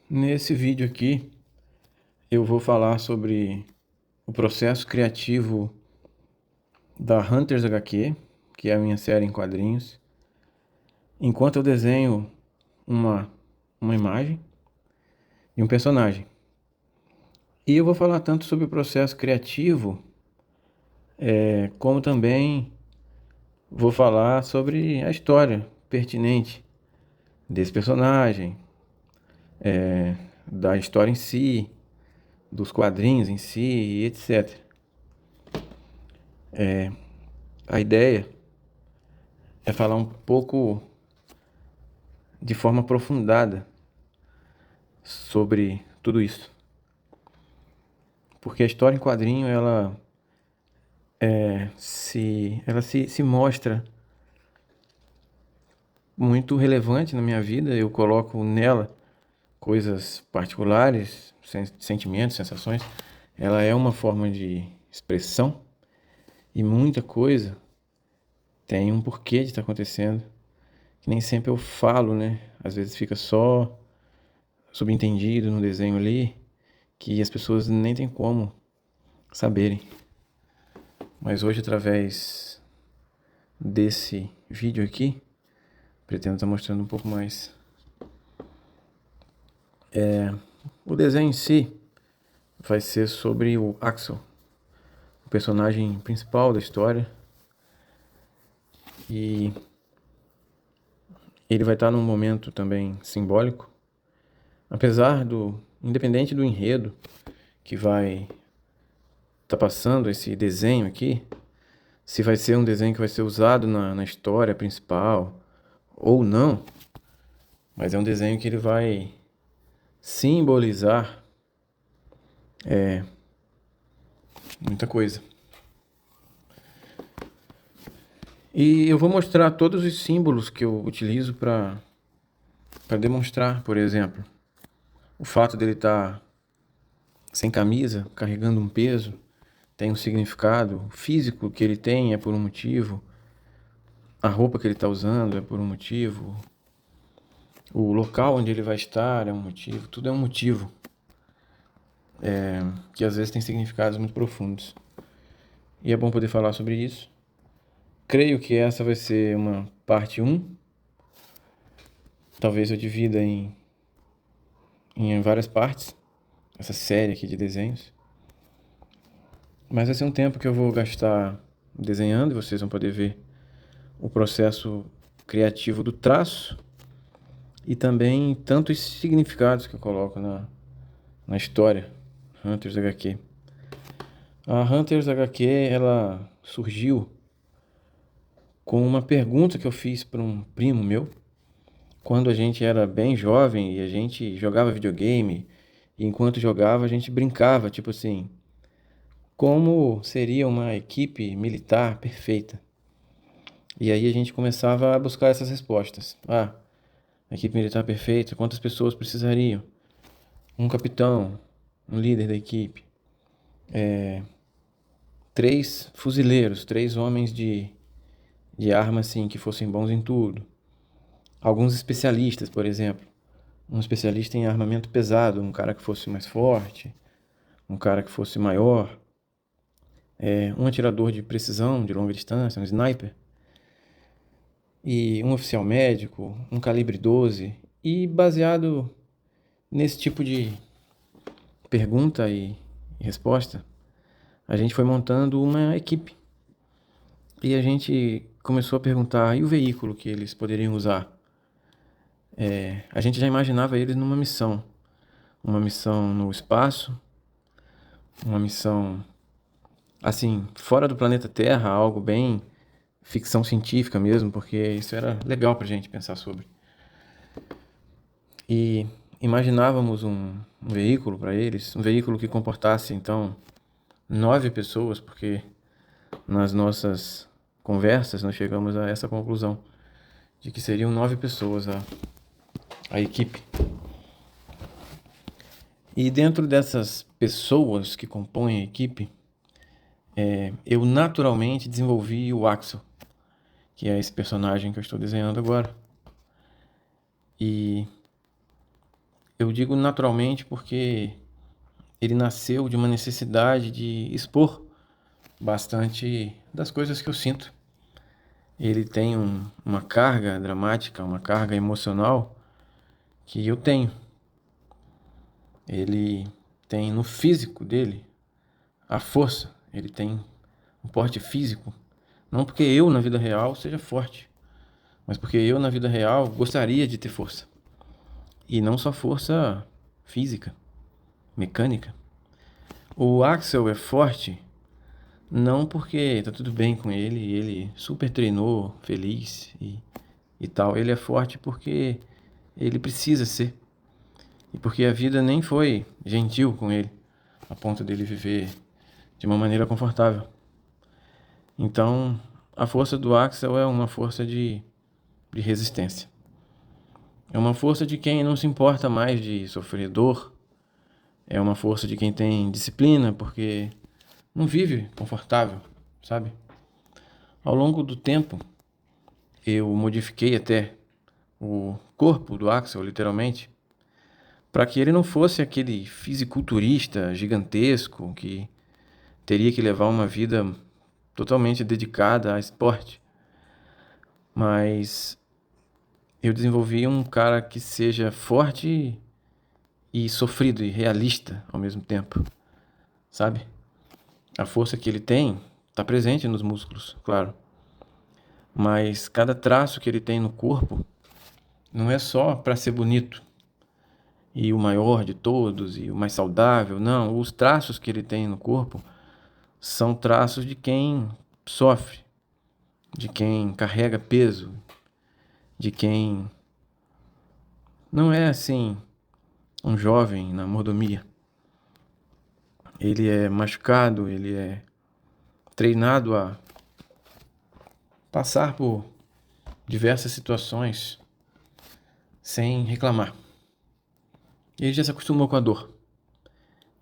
Nesse vídeo aqui, eu vou falar sobre o processo criativo da Hunters HQ, que é a minha série em quadrinhos, enquanto eu desenho uma imagem e um personagem. E eu vou falar tanto sobre o processo criativo, como também vou falar sobre a história pertinente desse personagem, da história em si, dos quadrinhos em si, e etc. A ideia é falar um pouco de forma aprofundada sobre tudo isso. Porque a história em quadrinho, ela se mostra muito relevante na minha vida. Eu coloco nela coisas particulares, sentimentos, sensações. Ela é uma forma de expressão e muita coisa tem um porquê de estar acontecendo, que nem sempre eu falo, né? Às vezes fica só subentendido no desenho ali, que as pessoas nem têm como saberem. Mas hoje, através desse vídeo aqui, pretendo estar mostrando um pouco mais. O desenho em si vai ser sobre o Axel, o personagem principal da história. E ele vai estar num momento também simbólico. Independente do enredo que vai estar passando esse desenho aqui, se vai ser um desenho que vai ser usado na história principal ou não, mas é um desenho que ele vai simbolizar muita coisa. E eu vou mostrar todos os símbolos que eu utilizo para demonstrar, por exemplo, o fato dele estar sem camisa, carregando um peso, tem um significado. O físico que ele tem é por um motivo, a roupa que ele está usando é por um motivo, o local onde ele vai estar é um motivo, tudo é um motivo, que às vezes tem significados muito profundos. E é bom poder falar sobre isso. Creio que essa vai ser uma parte 1. Talvez eu divida em várias partes, essa série aqui de desenhos. Mas vai ser um tempo que eu vou gastar desenhando e vocês vão poder ver o processo criativo do traço e também tantos significados que eu coloco na história Hunters HQ. A Hunters HQ, ela surgiu com uma pergunta que eu fiz para um primo meu, quando a gente era bem jovem e a gente jogava videogame, e enquanto jogava a gente brincava, tipo assim, como seria uma equipe militar perfeita? E aí a gente começava a buscar essas respostas. A equipe militar perfeita, quantas pessoas precisariam? Um capitão, um líder da equipe, 3 fuzileiros, 3 homens de arma assim, que fossem bons em tudo. Alguns especialistas, por exemplo. Um especialista em armamento pesado, um cara que fosse mais forte, um cara que fosse maior, um atirador de precisão, de longa distância, um sniper, e um oficial médico, um calibre 12. E baseado nesse tipo de pergunta e resposta, a gente foi montando uma equipe. E a gente começou a perguntar, e o veículo que eles poderiam usar? A gente já imaginava eles numa missão. Uma missão no espaço, uma missão, assim, fora do planeta Terra, algo bem ficção científica mesmo, porque isso era legal pra gente pensar sobre. E imaginávamos um veículo para eles, um veículo que comportasse, então, 9 pessoas, porque nas nossas conversas nós chegamos a essa conclusão, de que seriam 9 pessoas a equipe. E dentro dessas pessoas que compõem a equipe, eu naturalmente desenvolvi o Axel, que é esse personagem que eu estou desenhando agora. E Eu digo naturalmente porque ele nasceu de uma necessidade de expor bastante das coisas que eu sinto. Ele tem uma carga dramática, uma carga emocional que eu tenho. Ele tem no físico dele a força, ele tem um porte físico. Não porque eu, na vida real, seja forte, mas porque eu, na vida real, gostaria de ter força. E não só força física, mecânica. O Axel é forte não porque tá tudo bem com ele, ele super treinou, feliz e tal. Ele é forte porque ele precisa ser. E porque a vida nem foi gentil com ele, a ponto dele viver de uma maneira confortável. Então, a força do Axel é uma força de resistência. É uma força de quem não se importa mais de sofrer dor. É uma força de quem tem disciplina, porque não vive confortável, sabe? Ao longo do tempo, eu modifiquei até o corpo do Axel, literalmente, para que ele não fosse aquele fisiculturista gigantesco que teria que levar uma vida totalmente dedicada a esporte. Mas eu desenvolvi um cara que seja forte e sofrido e realista ao mesmo tempo, sabe? A força que ele tem está presente nos músculos, claro. Mas cada traço que ele tem no corpo não é só para ser bonito e o maior de todos e o mais saudável. Não, os traços que ele tem no corpo são traços de quem sofre, de quem carrega peso, de quem não é assim um jovem na mordomia. Ele é machucado, ele é treinado a passar por diversas situações sem reclamar. Ele já se acostumou com a dor.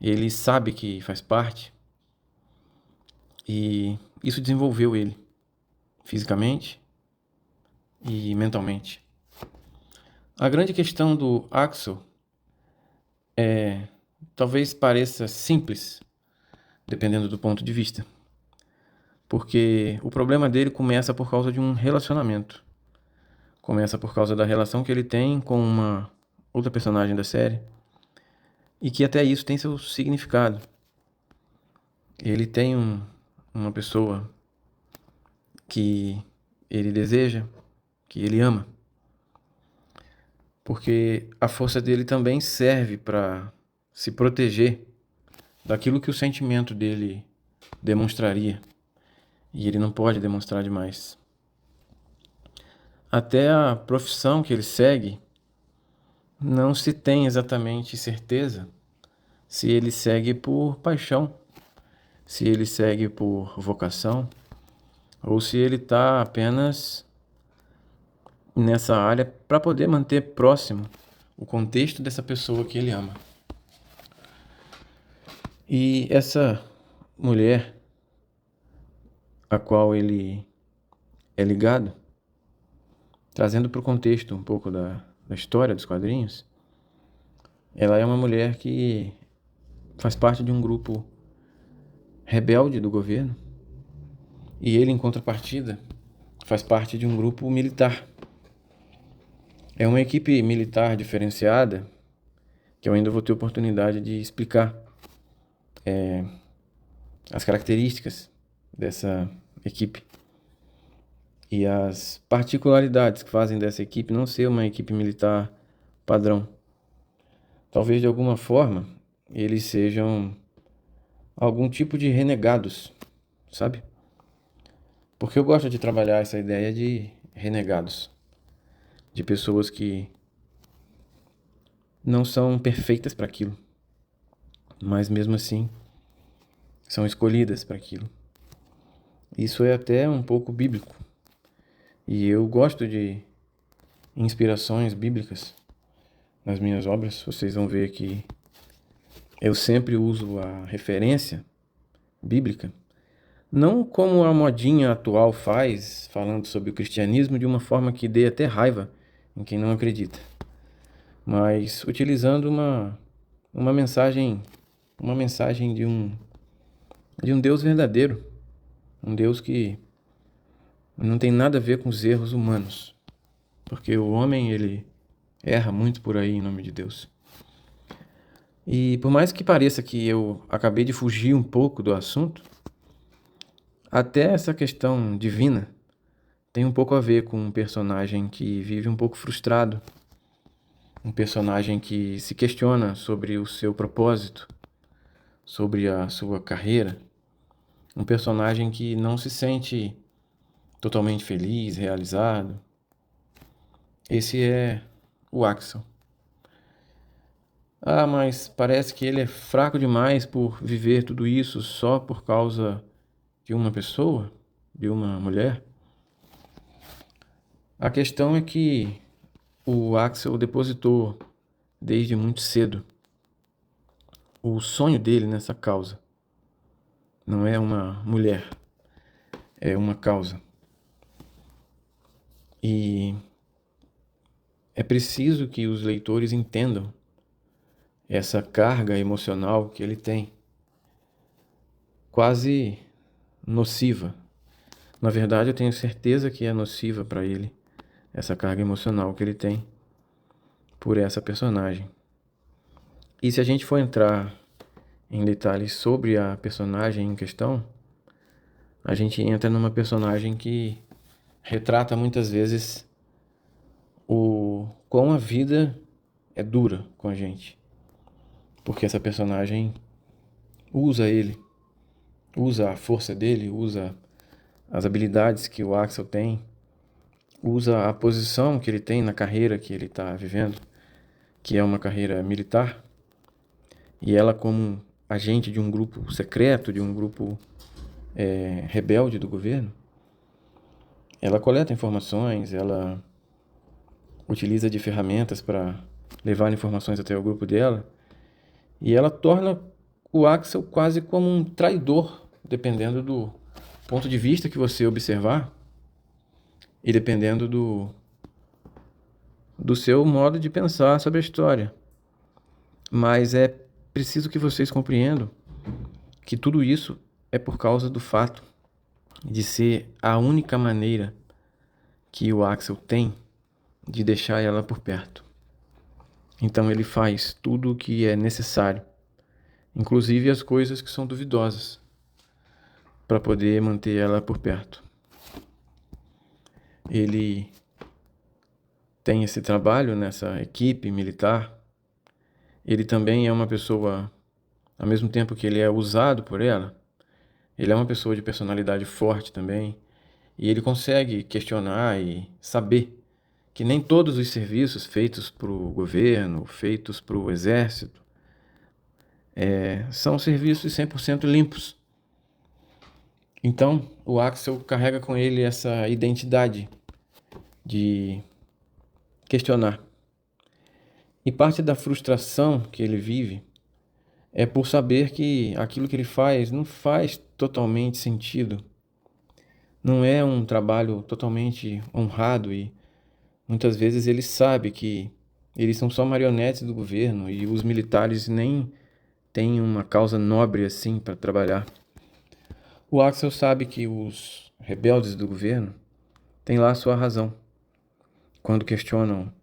Ele sabe que faz parte e isso desenvolveu ele fisicamente e mentalmente. A grande questão do Axel talvez pareça simples, dependendo do ponto de vista, porque o problema dele começa por causa de um relacionamento. Começa por causa da relação que ele tem com uma outra personagem da série e que até isso tem seu significado. Ele tem uma pessoa que ele deseja, que ele ama, porque a força dele também serve para se proteger daquilo que o sentimento dele demonstraria, e ele não pode demonstrar demais. Até a profissão que ele segue, não se tem exatamente certeza se ele segue por paixão, se ele segue por vocação, ou se ele está apenas nessa área para poder manter próximo o contexto dessa pessoa que ele ama. E essa mulher a qual ele é ligado, trazendo para o contexto um pouco da história dos quadrinhos, ela é uma mulher que faz parte de um grupo rebelde do governo e ele, em contrapartida, faz parte de um grupo militar. É uma equipe militar diferenciada que eu ainda vou ter oportunidade de explicar as características dessa equipe e as particularidades que fazem dessa equipe não ser uma equipe militar padrão. Talvez de alguma forma eles sejam algum tipo de renegados, sabe? Porque eu gosto de trabalhar essa ideia de renegados, de pessoas que não são perfeitas para aquilo, mas mesmo assim são escolhidas para aquilo. Isso é até um pouco bíblico. E eu gosto de inspirações bíblicas nas minhas obras. Vocês vão ver que eu sempre uso a referência bíblica, não como a modinha atual faz, falando sobre o cristianismo de uma forma que dê até raiva em quem não acredita. mas utilizando uma mensagem, uma mensagem de um Deus verdadeiro, um Deus que não tem nada a ver com os erros humanos, porque o homem, ele erra muito por aí em nome de Deus. E por mais que pareça que eu acabei de fugir um pouco do assunto, até essa questão divina tem um pouco a ver com um personagem que vive um pouco frustrado, um personagem que se questiona sobre o seu propósito, sobre a sua carreira, um personagem que não se sente totalmente feliz, realizado. Esse é o Axel. Ah, mas parece que ele é fraco demais por viver tudo isso só por causa de uma pessoa, de uma mulher. A questão é que o Axel depositou desde muito cedo o sonho dele nessa causa. Não é uma mulher, é uma causa. E é preciso que os leitores entendam essa carga emocional que ele tem, quase nociva. Na verdade, eu tenho certeza que é nociva para ele, essa carga emocional que ele tem por essa personagem. E se a gente for entrar em detalhes sobre a personagem em questão, a gente entra numa personagem que retrata muitas vezes o quão a vida é dura com a gente. Porque essa personagem usa ele, usa a força dele, usa as habilidades que o Axel tem, usa a posição que ele tem na carreira que ele está vivendo, que é uma carreira militar, e ela como agente de um grupo secreto, de um grupo rebelde do governo, ela coleta informações, ela utiliza de ferramentas para levar informações até o grupo dela, e ela torna o Axel quase como um traidor, dependendo do ponto de vista que você observar e dependendo do seu modo de pensar sobre a história. Mas é preciso que vocês compreendam que tudo isso é por causa do fato de ser a única maneira que o Axel tem de deixar ela por perto. Então ele faz tudo o que é necessário, inclusive as coisas que são duvidosas, para poder manter ela por perto. Ele tem esse trabalho nessa equipe militar. Ele também é uma pessoa, ao mesmo tempo que ele é usado por ela, ele é uma pessoa de personalidade forte também. E ele consegue questionar e saber que nem todos os serviços feitos para o governo, feitos para o exército, são serviços 100% limpos. Então, o Axel carrega com ele essa identidade de questionar. E parte da frustração que ele vive é por saber que aquilo que ele faz não faz totalmente sentido. Não é um trabalho totalmente honrado e muitas vezes ele sabe que eles são só marionetes do governo e os militares nem têm uma causa nobre assim para trabalhar. O Axel sabe que os rebeldes do governo têm lá a sua razão quando questionam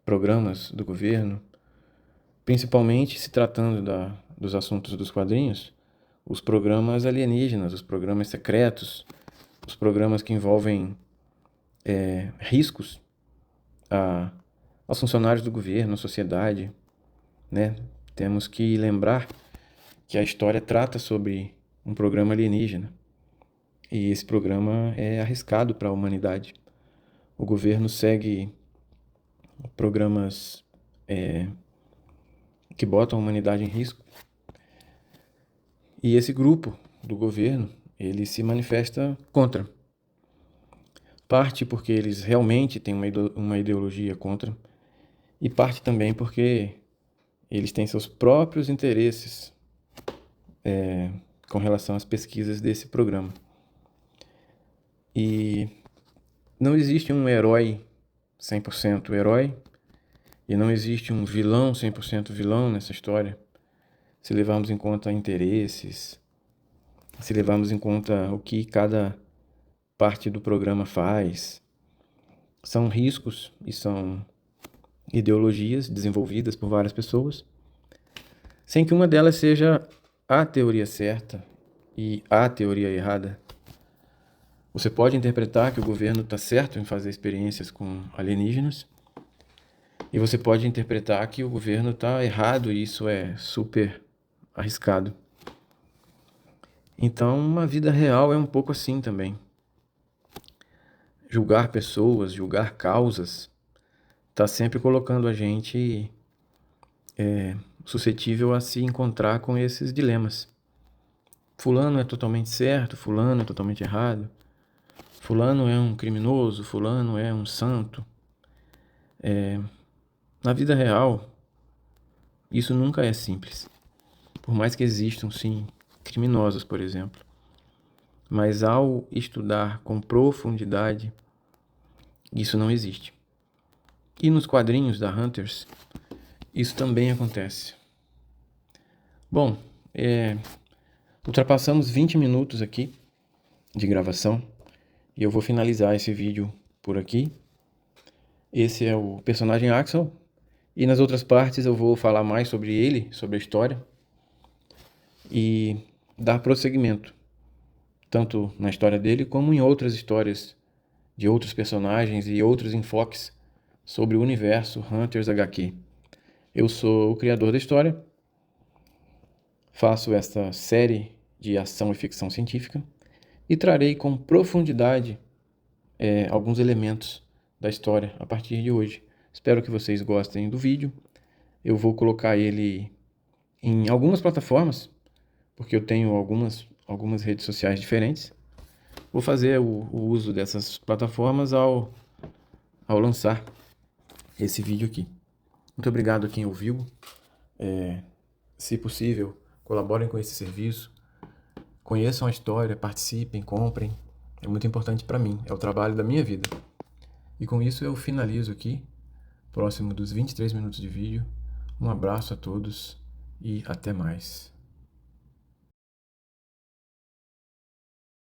programas do governo, principalmente se tratando dos assuntos dos quadrinhos, os programas alienígenas, os programas secretos, os programas que envolvem riscos aos funcionários do governo, à sociedade, né? Temos que lembrar que a história trata sobre um programa alienígena e esse programa é arriscado para a humanidade. O governo segue programas que botam a humanidade em risco e esse grupo do governo ele se manifesta contra. Parte porque eles realmente têm uma ideologia contra e parte também porque eles têm seus próprios interesses com relação às pesquisas desse programa. E não existe um herói 100% herói E não existe um vilão 100% vilão nessa história, se levarmos em conta interesses, se levarmos em conta o que cada parte do programa faz. São riscos e são ideologias desenvolvidas por várias pessoas, sem que uma delas seja a teoria certa e a teoria errada. Você pode interpretar que o governo está certo em fazer experiências com alienígenas, e você pode interpretar que o governo está errado e isso é super arriscado. Então, uma vida real é um pouco assim também. Julgar pessoas, julgar causas, está sempre colocando a gente suscetível a se encontrar com esses dilemas. Fulano é totalmente certo, fulano é totalmente errado. Fulano é um criminoso, fulano é um santo. Na vida real, isso nunca é simples. Por mais que existam, sim, criminosos, por exemplo. Mas ao estudar com profundidade, isso não existe. E nos quadrinhos da Hunters, isso também acontece. Bom, ultrapassamos 20 minutos aqui de gravação e eu vou finalizar esse vídeo por aqui. Esse é o personagem Axel e nas outras partes eu vou falar mais sobre ele, sobre a história e dar prosseguimento, tanto na história dele como em outras histórias de outros personagens e outros enfoques sobre o universo Hunters HQ. Eu sou o criador da história, faço esta série de ação e ficção científica e trarei com profundidade alguns elementos da história a partir de hoje. Espero que vocês gostem do vídeo. Eu vou colocar ele em algumas plataformas, porque eu tenho algumas redes sociais diferentes. Vou fazer o uso dessas plataformas ao lançar esse vídeo aqui. Muito obrigado a quem ouviu. Se possível, colaborem com esse serviço. Conheçam a história, participem, comprem. É muito importante para mim, é o trabalho da minha vida. E com isso eu finalizo aqui, próximo dos 23 minutos de vídeo. Um abraço a todos e até mais.